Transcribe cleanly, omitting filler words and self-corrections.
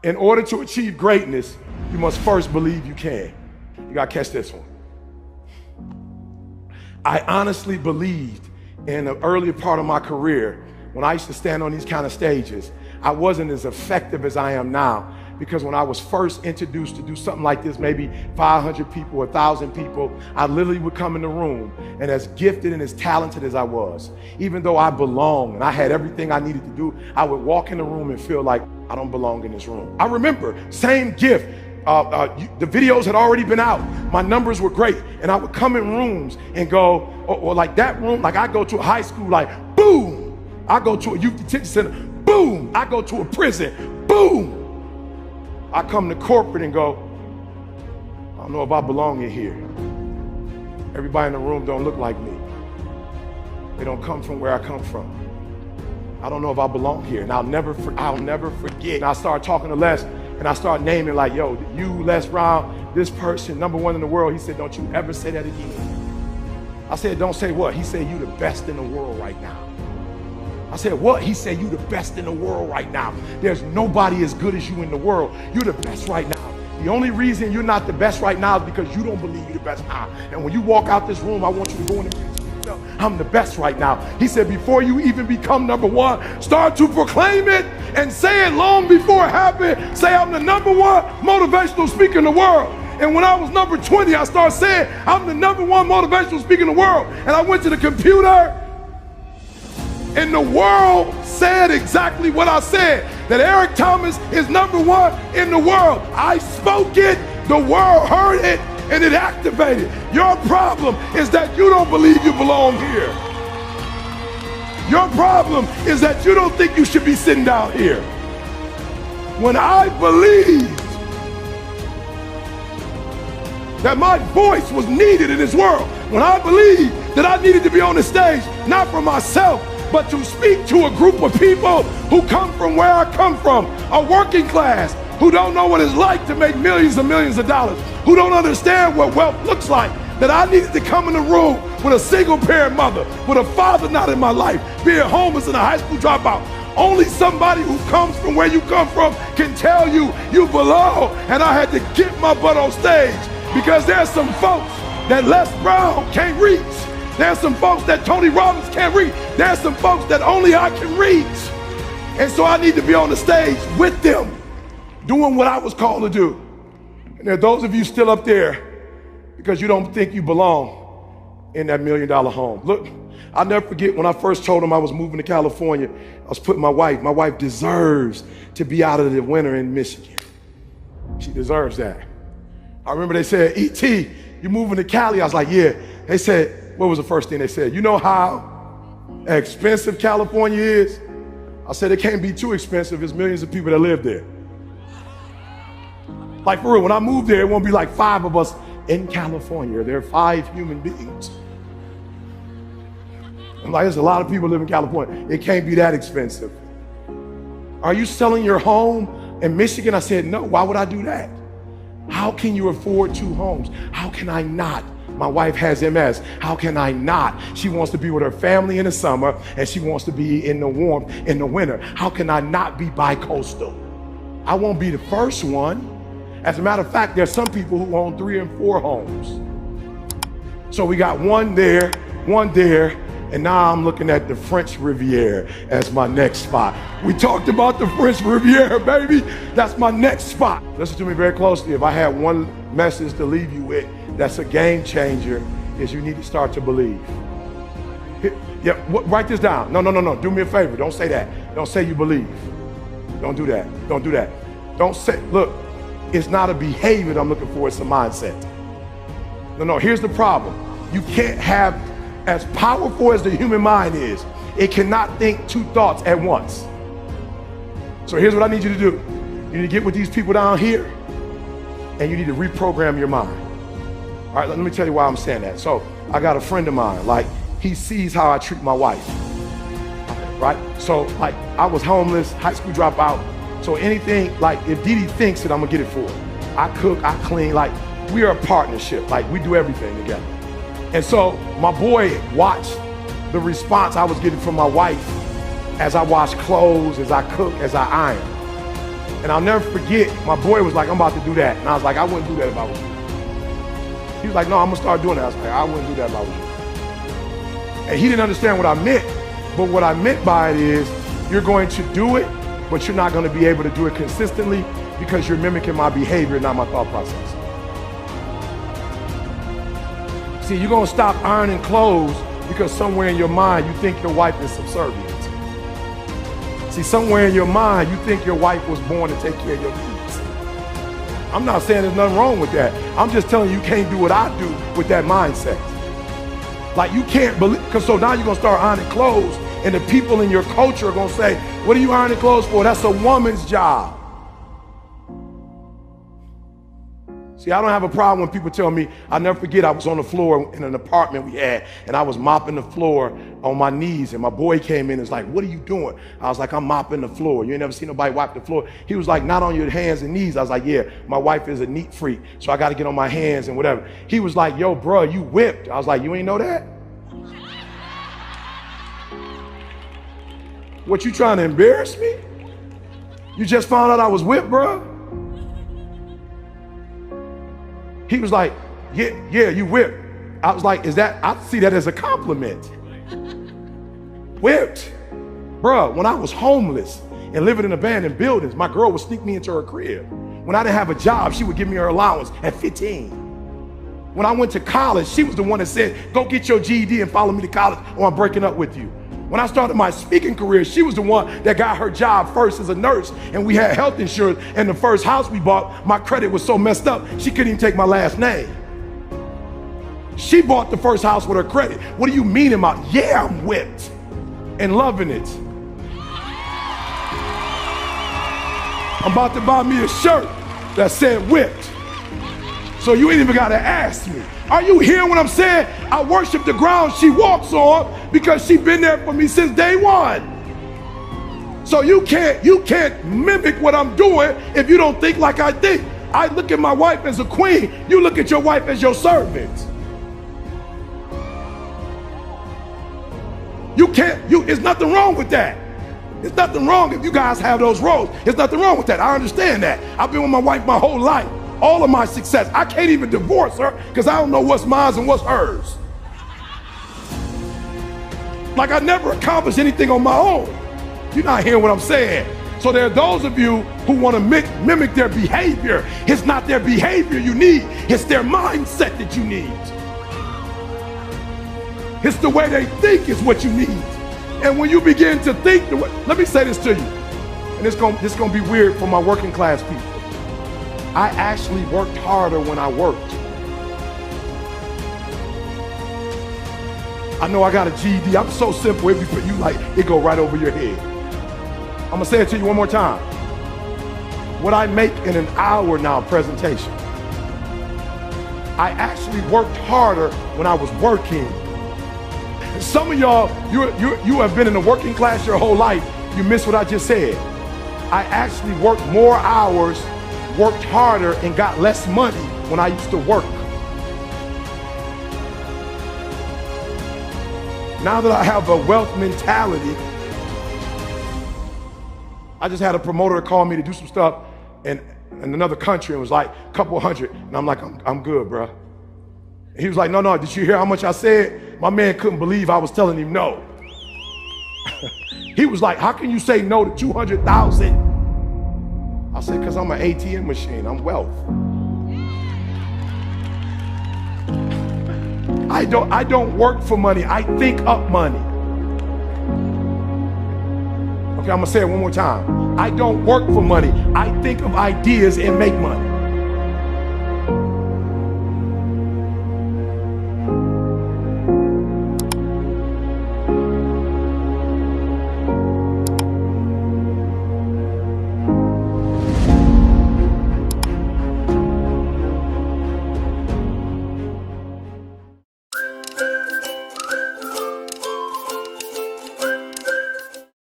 In order to achieve greatness, you must first believe you can. You gotta catch this one. I honestly believed in the earlier part of my career, when I used to stand on these kind of stages, I wasn't as effective as I am now. Because when I was first introduced to do something like this, maybe 500 people, 1,000 people, I literally would come in the room, and as gifted and as talented as I was, even though I belonged and I had everything I needed to do, I would walk in the room and feel like I don't belong in this room. I remember, same gift, the videos had already been out, my numbers were great, and I would come in rooms and go, or like that room, like I go to a high school, like boom, I go to a youth detention center, boom, I go to a prison, boom. I come to corporate and go, I don't know if I belong in here. Everybody in the room don't look like me. They don't come from where I come from. I don't know if I belong here. And I'll never forget. And I started talking to Les, and I started naming like, yo, you, Les Brown, this person, #1 in the world. He said, don't you ever say that again. I said, don't say what? He said, you the best in the world right now. I said, what? He said, you the best in the world right now. There's nobody as good as you in the world. You're the best right now. The only reason you're not the best right now is because you don't believe you're the best now. And when you walk out this room, I want you to go in and say, I'm the best right now. He said, before you even become #1, start to proclaim it and say it long before it happens. Say, I'm the #1 motivational speaker in the world. And when I was number 20, I started saying, I'm the #1 motivational speaker in the world. And I went to the computer, and the world said exactly what I said, that Eric Thomas is #1 in the world. I spoke it, the world heard it, and it activated. Your problem is that you don't believe you belong here. Your problem is that you don't think you should be sitting down here. When I believed that my voice was needed in this world, when I believed that I needed to be on the stage, not for myself, but to speak to a group of people who come from where I come from, a working class, who don't know what it's like to make millions and millions of dollars, who don't understand what wealth looks like, that I needed to come in the room with a single parent mother, with a father not in my life, being homeless and a high school dropout. Only somebody who comes from where you come from can tell you you belong. And I had to get my butt on stage because there's some folks that Les Brown can't reach. There's some folks that Tony Robbins can't reach. There's some folks that only I can reach. And so I need to be on the stage with them, doing what I was called to do. And there are those of you still up there because you don't think you belong in that $1 million home. Look, I'll never forget when I first told them I was moving to California, I was putting my wife deserves to be out of the winter in Michigan. She deserves that. I remember they said, E.T., you moving to Cali? I was like, yeah. They said, what was the first thing they said? You know how expensive California is? I said, it can't be too expensive. There's millions of people that live there. Like for real, when I move there, it won't be like 5 of us in California. There are 5 human beings. I'm like, there's a lot of people live in California. It can't be that expensive. Are you selling your home in Michigan? I said, no, why would I do that? How can you afford 2 homes? How can I not? My wife has MS. How can I not? She wants to be with her family in the summer and she wants to be in the warmth in the winter. How can I not be bi-coastal? I won't be the first one. As a matter of fact, there's some people who own 3 and 4 homes. So we got one there, and now I'm looking at the French Riviera as my next spot. We talked about the French Riviera, baby. That's my next spot. Listen to me very closely. If I had one message to leave you with, that's a game changer, is you need to start to believe. Yeah, write this down. No. Do me a favor. Don't say that. Don't say you believe. Don't do that. Don't do that. Don't say, look, it's not a behavior that I'm looking for. It's a mindset. No. Here's the problem. You can't have, as powerful as the human mind is, it cannot think 2 thoughts at once. So here's what I need you to do. You need to get with these people down here, and you need to reprogram your mind. All right, let me tell you why I'm saying that. So I got a friend of mine, like he sees how I treat my wife, right? So like I was homeless, high school dropout. So anything, like if Didi thinks it, I'm gonna get it for her. I cook, I clean, like we are a partnership. Like we do everything together. And so my boy watched the response I was getting from my wife as I wash clothes, as I cook, as I iron. And I'll never forget, my boy was like, I'm about to do that. And I was like, I wouldn't do that if I was you. He was like, no, I'm gonna start doing that. I was like, I wouldn't do that if I was you. And he didn't understand what I meant. But what I meant by it is, you're going to do it, but you're not gonna be able to do it consistently because you're mimicking my behavior, not my thought process. See, you're gonna stop ironing clothes because somewhere in your mind you think your wife is subservient. See, somewhere in your mind you think your wife was born to take care of your needs. I'm not saying there's nothing wrong with that. I'm just telling you, you can't do what I do with that mindset. Like, you can't believe, because so now you're gonna start ironing clothes, and the people in your culture are gonna say, what are you ironing clothes for? That's a woman's job. See, I don't have a problem when people tell me, I'll never forget, I was on the floor in an apartment we had, and I was mopping the floor on my knees, and my boy came in and was like, what are you doing? I was like, I'm mopping the floor. You ain't never seen nobody wipe the floor. He was like, not on your hands and knees. I was like, yeah, my wife is a neat freak, so I gotta get on my hands and whatever. He was like, yo, bro, you whipped. I was like, you ain't know that? What, you trying to embarrass me? You just found out I was whipped, bro? He was like, yeah, you whipped. I was like, I see that as a compliment. Whipped. Bruh, when I was homeless and living in abandoned buildings, my girl would sneak me into her crib. When I didn't have a job, she would give me her allowance at 15. When I went to college, she was the one that said, go get your GED and follow me to college or I'm breaking up with you. When I started my speaking career, she was the one that got her job first as a nurse, and we had health insurance, and the first house we bought, my credit was so messed up, she couldn't even take my last name. She bought the first house with her credit. What do you mean about, yeah, I'm whipped and loving it. I'm about to buy me a shirt that said whipped. So you ain't even gotta ask me. Are you hearing what I'm saying? I worship the ground she walks on because she's been there for me since day one. So you can't mimic what I'm doing if you don't think like I think. I look at my wife as a queen. You look at your wife as your servant. There's nothing wrong with that. There's nothing wrong if you guys have those roles. There's nothing wrong with that. I understand that. I've been with my wife my whole life. All of my success. I can't even divorce her because I don't know what's mine and what's hers. Like, I never accomplished anything on my own. You're not hearing what I'm saying. So there are those of you who want to mimic their behavior. It's not their behavior you need. It's their mindset that you need. It's the way they think is what you need. And when you begin to think the way, let me say this to you, and this gonna be weird for my working class people. I actually worked harder when I worked. I know I got a GED. I'm so simple, it be you like, it go right over your head. I'm gonna say it to you one more time. What I make in an hour now presentation, I actually worked harder when I was working. Some of y'all, you have been in the working class your whole life. You missed what I just said. I actually worked more hours, worked harder, and got less money when I used to work. Now that I have a wealth mentality, I just had a promoter call me to do some stuff in another country and was like a couple hundred. And I'm like, I'm good, bro. And he was like, no, did you hear how much I said? My man couldn't believe I was telling him no. He was like, how can you say no to 200,000? I said, because I'm an ATM machine, I'm wealth. I don't work for money, I think up money. Okay, I'm gonna say it one more time. I don't work for money, I think of ideas and make money.